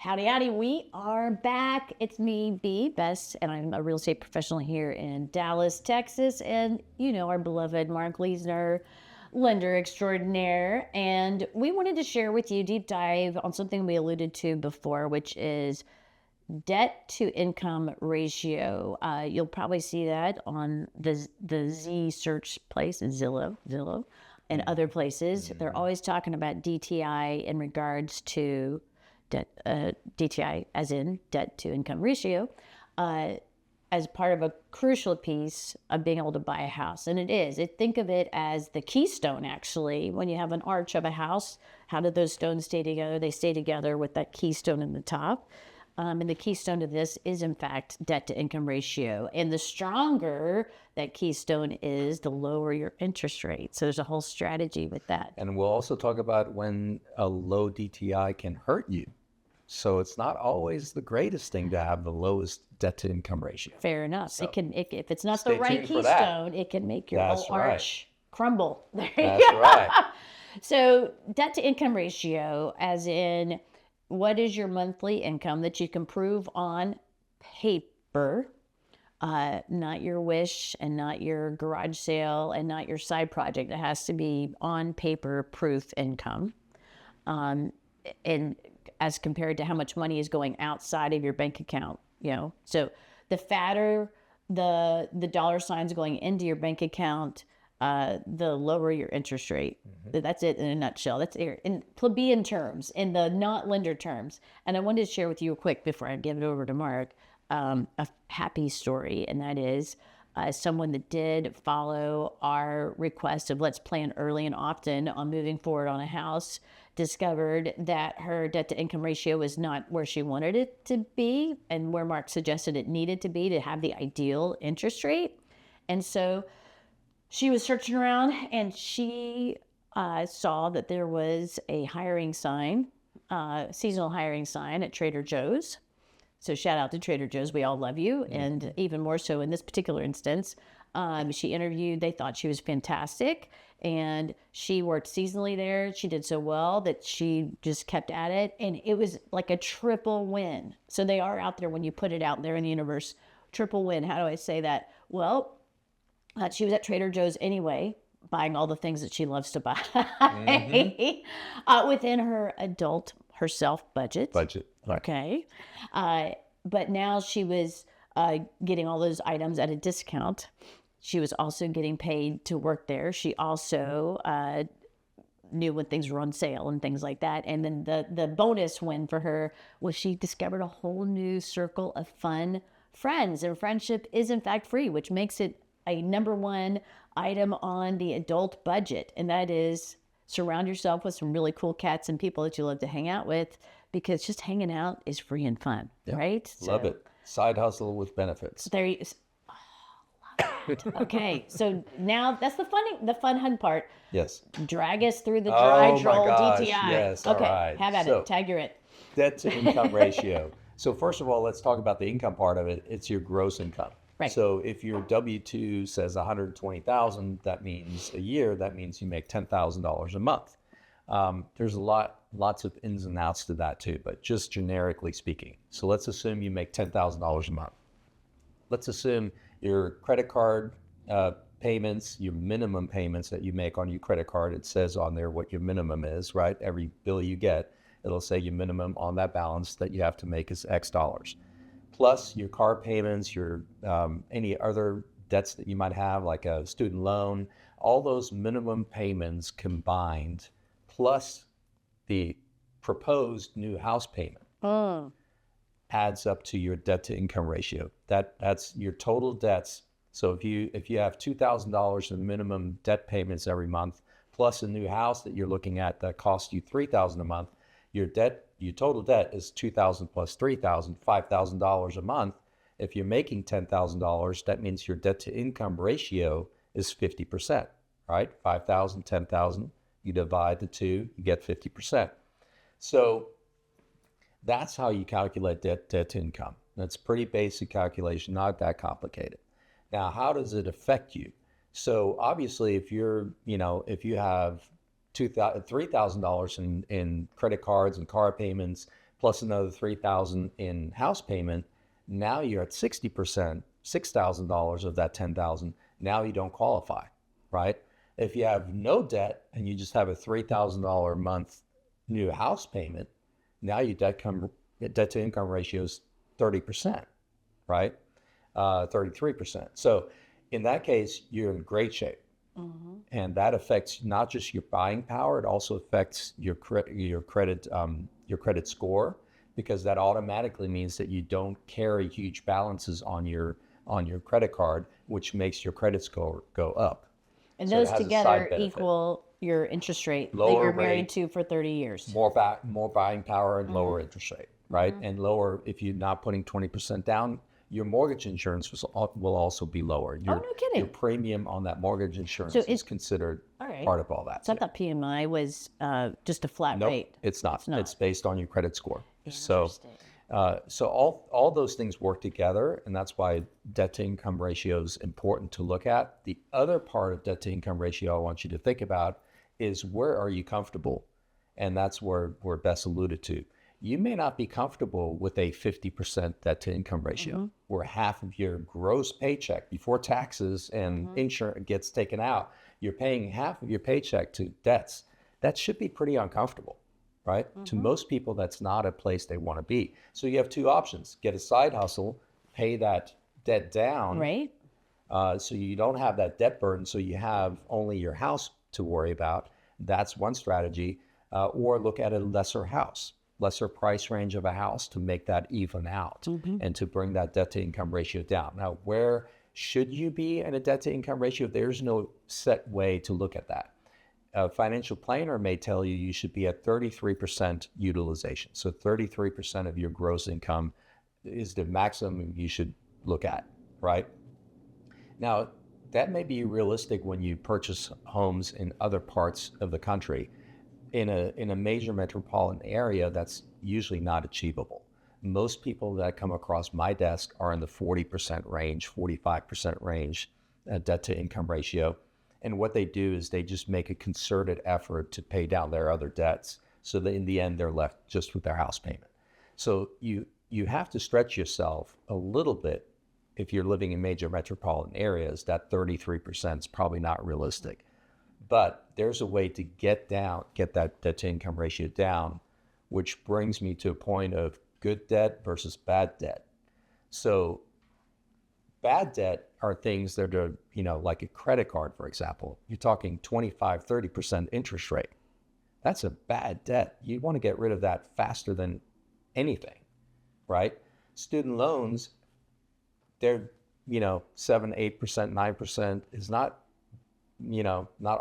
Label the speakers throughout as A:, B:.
A: Howdy, howdy. We are back. It's me, B, Bess, and I'm a real estate professional here in Dallas, Texas. And you know, our beloved Mark Leisner, lender extraordinaire. And we wanted to share with you deep dive on something we alluded to before, which is debt to income ratio. You'll probably see that on the Z search place, Zillow, and other places. They're always talking about DTI in regards to debt, DTI as in debt to income ratio, as part of a crucial piece of being able to buy a house. And it is. Think of it as the keystone, actually. When you have an arch of a house, how do those stones stay together? They stay together with that keystone in the top. And the keystone of this is, in fact, debt to income ratio. And the stronger that keystone is, the lower your interest rate. So there's a whole strategy with that.
B: And we'll also talk about when a low DTI can hurt you. So it's not always the greatest thing to have the lowest debt to income ratio.
A: Fair enough.
B: So
A: If it's not the right
B: tuned for that.
A: keystone, it can make your
B: That's
A: whole
B: right.
A: arch crumble. There you
B: That's
A: go.
B: right.
A: So debt to income ratio, as in what is your monthly income that you can prove on paper, not your wish and not your garage sale and not your side project. It has to be on paper proof income. And as compared to how much money is going outside of your bank account, So the fatter the dollar signs going into your bank account, the lower your interest rate. Mm-hmm. That's it in a nutshell. That's in plebeian terms, in the not lender terms. And I wanted to share with you quick before I give it over to Mark, a happy story, and that is someone that did follow our request of let's plan early and often on moving forward on a house, discovered that her debt to income ratio was not where she wanted it to be and where Mark suggested it needed to be to have the ideal interest rate. And so she was searching around and she saw that there was a hiring sign, seasonal hiring sign at Trader Joe's. So shout out to Trader Joe's. We all love you. Mm-hmm. And even more so in this particular instance, she interviewed. They thought she was fantastic. And she worked seasonally there. She did so well that she just kept at it. And it was like a triple win. So they are out there when you put it out there in the universe. Triple win. How do I say that? Well, she was at Trader Joe's anyway, buying all the things that she loves to buy mm-hmm. Within her herself budget.
B: Right.
A: Okay. But now she was getting all those items at a discount. She was also getting paid to work there. She also knew when things were on sale and things like that. And then the bonus win for her was she discovered a whole new circle of fun friends. And friendship is, in fact, free, which makes it a number one item on the adult budget. And that is surround yourself with some really cool cats and people that you love to hang out with, because just hanging out is free and fun, right?
B: Love it. Side hustle with benefits.
A: There you love it. Okay, so now that's the fun part.
B: Yes.
A: Drag us through the dry troll DTI.
B: Yes,
A: okay,
B: all right.
A: Have at it. Tag your it.
B: Debt to income ratio. So first of all, let's talk about the income part of it. It's your gross income.
A: Right.
B: So if your W-2 says $120,000, that means a year. That means you make $10,000 a month. There's lots of ins and outs to that too, but just generically speaking. So let's assume you make $10,000 a month. Let's assume your credit card payments, your minimum payments that you make on your credit card, it says on there what your minimum is, right? Every bill you get, it'll say your minimum on that balance that you have to make is X dollars. Plus your car payments, your any other debts that you might have, like a student loan, all those minimum payments combined, plus the proposed new house payment adds up to your debt to income ratio. That's your total debts. So if you have $2,000 in minimum debt payments every month, plus a new house that you're looking at that costs you $3,000 a month, your total debt is $2,000 plus $3,000, $5,000 a month. If you're making $10,000, that means your debt to income ratio is 50%, right? 5,000, 10,000. You divide the two, you get 50%. So that's how you calculate debt to income. That's pretty basic calculation, not that complicated. Now, how does it affect you? So obviously, if you have $3,000 in credit cards and car payments, plus another 3,000 in house payment, now you're at 60%, $6,000 of that 10,000. Now you don't qualify, right? If you have no debt and you just have a $3,000 a month new house payment, now your debt to income ratio is 30%, right? 33%. So in that case, you're in great shape. And that affects not just your buying power, it also affects your credit score, because that automatically means that you don't carry huge balances on your credit card, which makes your credit score go up.
A: And
B: So it
A: those
B: has a
A: together
B: side benefit.
A: equal your interest rate that
B: Lower
A: you're married
B: rate.
A: to for 30 years.
B: More buying power and lower interest rate, right? And lower, if you're not putting 20% down, your mortgage insurance will also be lower.
A: Oh, no kidding.
B: Your premium on that mortgage insurance
A: So
B: is considered
A: all right.
B: part of all that.
A: So I thought PMI was just a flat
B: Nope,
A: rate.
B: it's not.
A: not.
B: It's based on your credit score. So,
A: Interesting.
B: so all those things work together, and that's why debt to income ratio is important to look at. The other part of debt to income ratio I want you to think about is, where are you comfortable? And that's where Bess alluded to. You may not be comfortable with a 50% debt to income ratio, where half of your gross paycheck before taxes and insurance gets taken out, you're paying half of your paycheck to debts. That should be pretty uncomfortable, right? To most people, that's not a place they want to be. So you have two options: get a side hustle, pay that debt down,
A: Right?
B: so you don't have that debt burden, so you have only your house to worry about. That's one strategy. Or look at a lesser price range of a house to make that even out and to bring that debt to income ratio down. Now, where should you be in a debt to income ratio? There's no set way to look at that. A financial planner may tell you should be at 33% utilization. So 33% of your gross income is the maximum you should look at, right? Now, that may be realistic when you purchase homes in other parts of the country. In a major metropolitan area, that's usually not achievable. Most people that come across my desk are in the 40% range, 45% range debt to income ratio. And what they do is they just make a concerted effort to pay down their other debts, so that in the end they're left just with their house payment. So you have to stretch yourself a little bit. If you're living in major metropolitan areas, that 33% is probably not realistic. But there's a way to get that debt to income ratio down, which brings me to a point of good debt versus bad debt. So bad debt are things that are, like a credit card, for example. You're talking 25, 30% interest rate. That's a bad debt. You want to get rid of that faster than anything, right? Student loans, they're, 7, 8%, 9% is not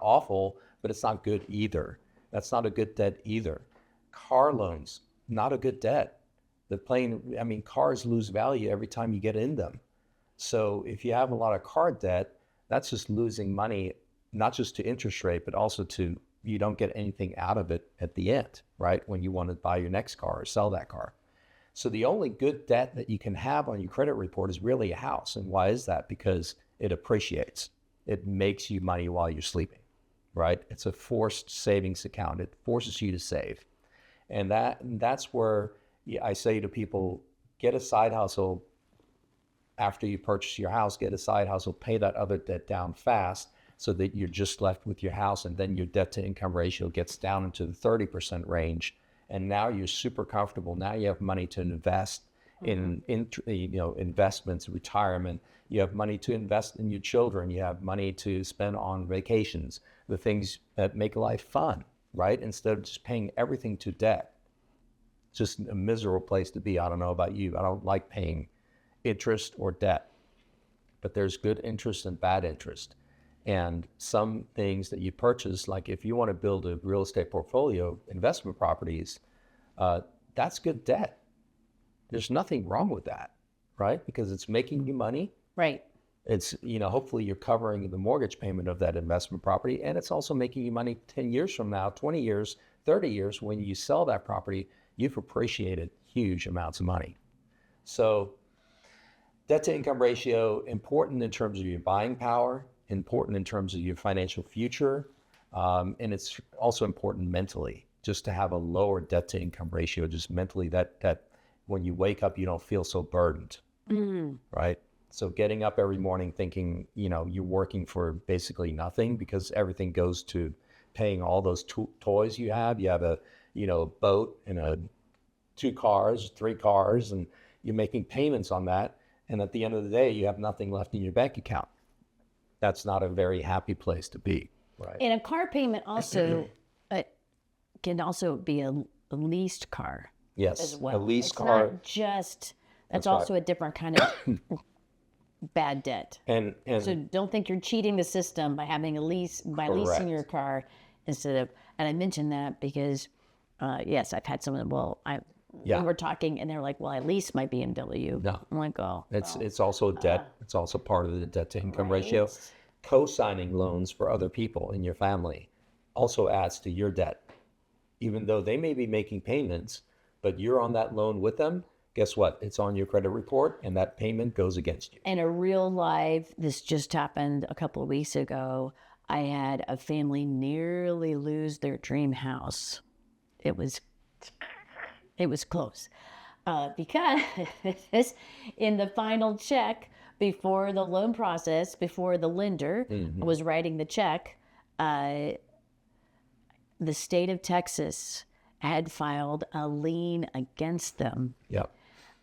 B: awful, but it's not good either. That's not a good debt either. Car loans, not a good debt. Cars lose value every time you get in them. So if you have a lot of car debt, that's just losing money, not just to interest rate, but also to, you don't get anything out of it at the end, right? When you want to buy your next car or sell that car. So the only good debt that you can have on your credit report is really a house. And why is that? Because it appreciates. It makes you money while you're sleeping, right? It's a forced savings account. It forces you to save. And that's where I say to people, get a side hustle. After you purchase your house, get a side hustle, pay that other debt down fast so that you're just left with your house, and then your debt to income ratio gets down into the 30% range. And now you're super comfortable. Now you have money to invest in investments, retirement. You have money to invest in your children. You have money to spend on vacations, the things that make life fun, right? Instead of just paying everything to debt. It's just a miserable place to be. I don't know about you. I don't like paying interest or debt, but there's good interest and bad interest. And some things that you purchase, like if you want to build a real estate portfolio, investment properties, that's good debt. There's nothing wrong with that, right? Because it's making you money.
A: Right.
B: It's, hopefully you're covering the mortgage payment of that investment property. And it's also making you money 10 years from now, 20 years, 30 years. When you sell that property, you've appreciated huge amounts of money. So debt to income ratio, important in terms of your buying power, important in terms of your financial future. And it's also important mentally. just to have a lower debt to income ratio, just mentally, that when you wake up, you don't feel so burdened, right? So getting up every morning thinking, you're working for basically nothing because everything goes to paying all those toys you have. You have a boat and 2 cars, 3 cars, and you're making payments on that. And at the end of the day, you have nothing left in your bank account. That's not a very happy place to be, right?
A: And a car payment also can also be a leased car
B: Yes,
A: as well.
B: a leased
A: It's
B: car.
A: not just, that's
B: right.
A: also a different kind of bad debt.
B: And
A: So don't think you're cheating the system by having a lease, by leasing your car instead of, and I mentioned that because, yes, I've had someone, we were talking and they're like, well, I lease my BMW.
B: No.
A: I'm like, oh.
B: it's also a debt. It's also part of the debt to income ratio. Co-signing loans for other people in your family also adds to your debt. Even though they may be making payments, but you're on that loan with them, guess what? It's on your credit report and that payment goes against you.
A: In a real life, this just happened a couple of weeks ago. I had a family nearly lose their dream house. It was close. Because in the final check, before the loan process, before the lender was writing the check, the state of Texas had filed a lien against them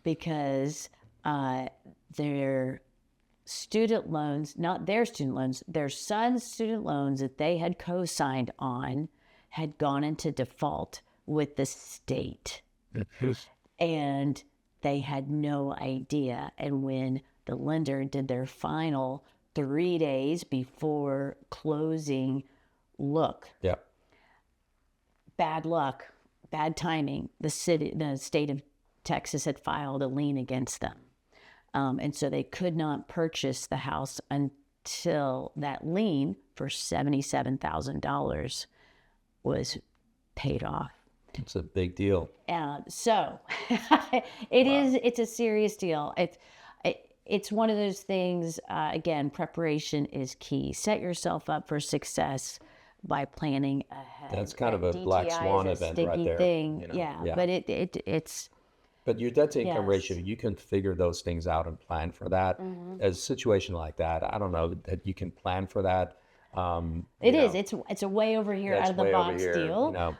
A: because their student loans, not their student loans, their son's student loans that they had co-signed on had gone into default with the state. And they had no idea. And when the lender did their final 3 days before closing look, bad luck, bad timing, the state of Texas had filed a lien against them. And so they could not purchase the house until that lien for $77,000 was paid off.
B: It's a big deal.
A: So it's a serious deal. It's one of those things, again, preparation is key. Set yourself up for success by planning ahead.
B: That's kind of a black swan event right there.
A: Thing. But it's...
B: But your debt to income ratio, you can figure those things out and plan for that. As a situation like that, I don't know that you can plan for that.
A: It's a way over here out of the box deal.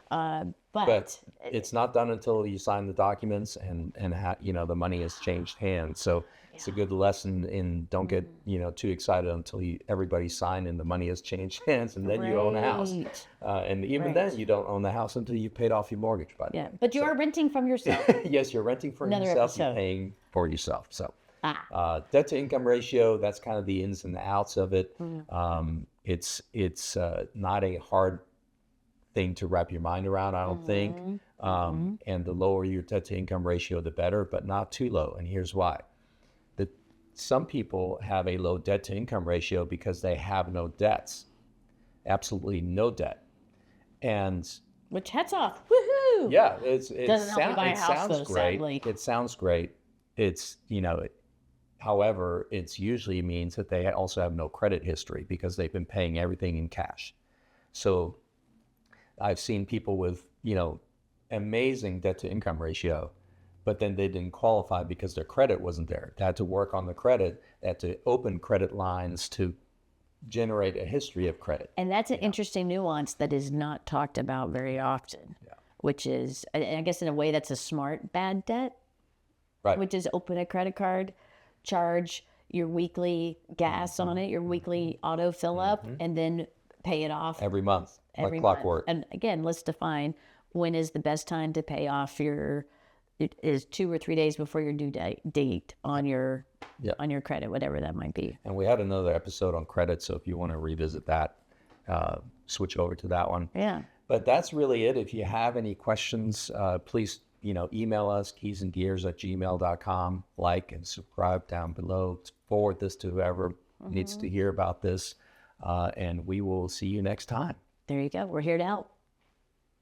A: But
B: it's not done until you sign the documents and the money has changed hands. So it's a good lesson in don't get too excited until everybody signed and the money has changed hands and then you own a house. And even then you don't own the house until you paid off your mortgage.
A: But you are renting from yourself.
B: Yes, you're renting for yourself. You're paying for yourself. So debt to income ratio, that's kind of the ins and the outs of it. It's not a hard thing to wrap your mind around, I don't think. And the lower your debt to income ratio, the better, but not too low. And here's why. Some people have a low debt to income ratio because they have no debts, absolutely no debt. And
A: which hats off, woohoo!
B: Yeah, it
A: sounds
B: great.
A: Sadly.
B: It sounds great. It's however, it usually means that they also have no credit history because they've been paying everything in cash. So I've seen people with, amazing debt to income ratio, but then they didn't qualify because their credit wasn't there. They had to work on the credit. They had to open credit lines to generate a history of credit.
A: And that's an interesting nuance that is not talked about very often, which is, I guess in a way that's a smart bad debt, which is open a credit card, charge your weekly gas on it, your weekly auto fill up, and then pay it off
B: every month, like clockwork.
A: And again, let's define when is the best time to pay off it is 2 or 3 days before your due date on your credit, whatever that might be.
B: And we had another episode on credit, so if you want to revisit that, switch over to that one.
A: Yeah.
B: But that's really it. If you have any questions, please email us, keysandgears@gmail.com. Like and subscribe down below. Forward this to whoever needs to hear about this, and we will see you next time.
A: There you go. We're here to help.